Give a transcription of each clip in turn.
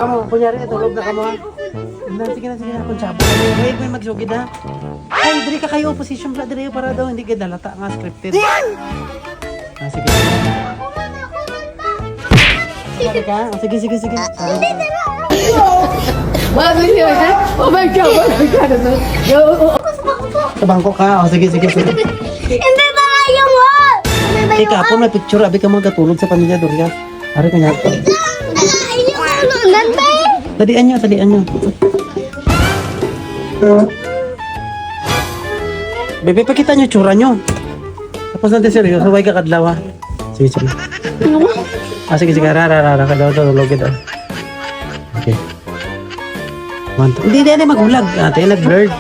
Kamu, kunyari, tulog na kamo ha. Sige na, kung sabo. Wait, may magsugid ha. Ay, dali ka kayo, position pala, dali para daw, hindi ka dalata nga, scripted. Sige. Sorry ka? Sige. Sorry. Oh my God! Sa bangko ka, sige. Hindi tayo mo! Ika po, may picture, abi ka magkatulog sa pamilya, Doria. Ari ka niya. Tadian nyo. Bebe, pakita nyo tsura nyo. Tapos natin seryoso, huwag ka kadlaw ha. Sige. Sige, rara, kadlaw, tulog ito. Okay. Hindi magulag. Ate, nag-blurred.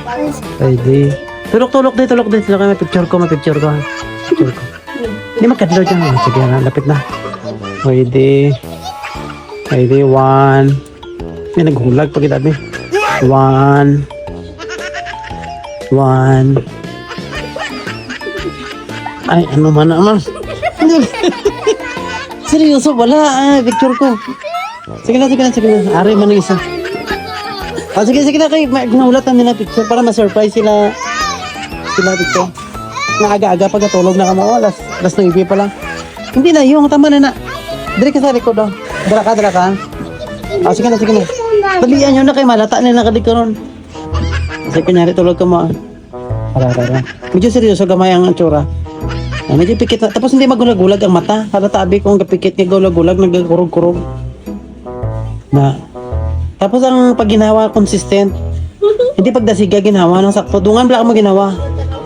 Pwede. Tulok din. May picture ko. Hindi magkadlaw dyan. Sige, lapit na. Pwede. 1. May naghulag pag itabi. 1. Ay, ano man naman. Seryoso, wala. Picture ko. Sige na. Ari man ng isa. Sige na kayo. Naulatan nila picture para ma-surprise sila picture. Na aga-aga pagkatulog na kamo. Alas 9 pa lang. Hindi na yung tama na. Dali ka sa likod daw. Dala ka. Sige na. Dalian nyo na kayo. Malata na nakadikaroon. Kasi kunyari tulog ka mo. Para. Medyo seryoso gamay ang tsura. Medyo pikit na. Tapos hindi magulag-gulag ang mata. Halatabi kung kapikit nga gulag-gulag, nagkurog-kurog. Tapos ang pag ginawa, consistent. Hindi pagdasiga ginawa ng sakto. Dungan bala mo ginawa.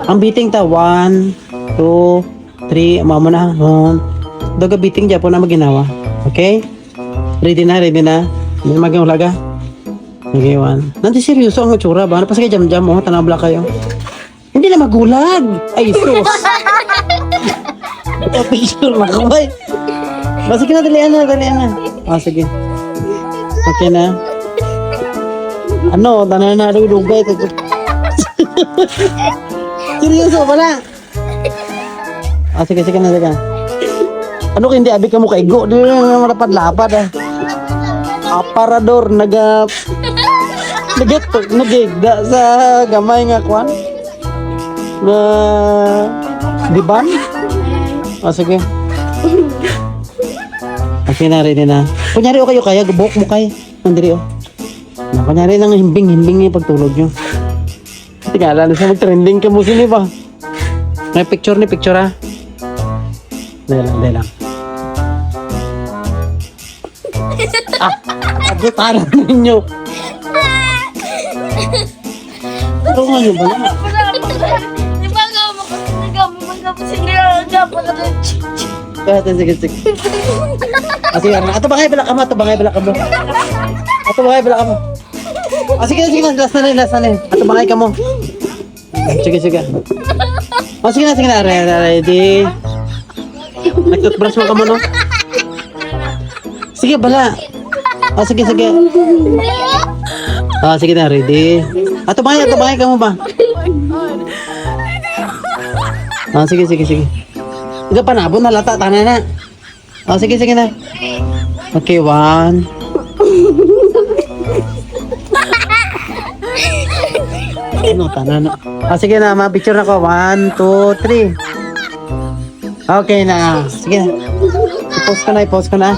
Ang beating ta, 1, 2, 3. Mamo na. Doga beating dyan po na maginawa. Okay? Ready na. Hindi magulaga. Okay, 1. Nanti seryoso ang tsura ba? Napasakay jam-jam mo. Tanabla kayo. Hindi na magulag. Ay, sus. Ito picture na kamay. Sige na, dalian na. Sige. Okay na. Ano, tanan na dugay ito. Seryoso, wala. Sige na. Ano hindi abi ka mo kaigo? Di na malapad-lapad Aparador, nagigda sa gamay nga kwan. Na diban? Sige. Okay na, ready na. Kunyari o kayo kaya, buhok mo kayo. Nandiri o. Kunyari nang himbing yung pagtulog nyo. Tingala na sa mag-trending ka mo sini ba? May picture ha. Dahil lang. Agutaran ninyo. Pero nga nyo ba na? Sige. Sige, ato bangay balak mo. Sige, last na rin. Ato bangay ka mo. Sige. Sige na, ready. Nag-toothbrush mo ka mo, no? Sige, bala. Sige. Sige na, ready. Ato bangay ka mo ba? Sige. Ika panabon, halata, tanan na. Sige na. Okay, 1. Ano, tanan na. Sige na, ma-picture na ko. 1, 2, 3. Okay na. Sige na. I-post ko na.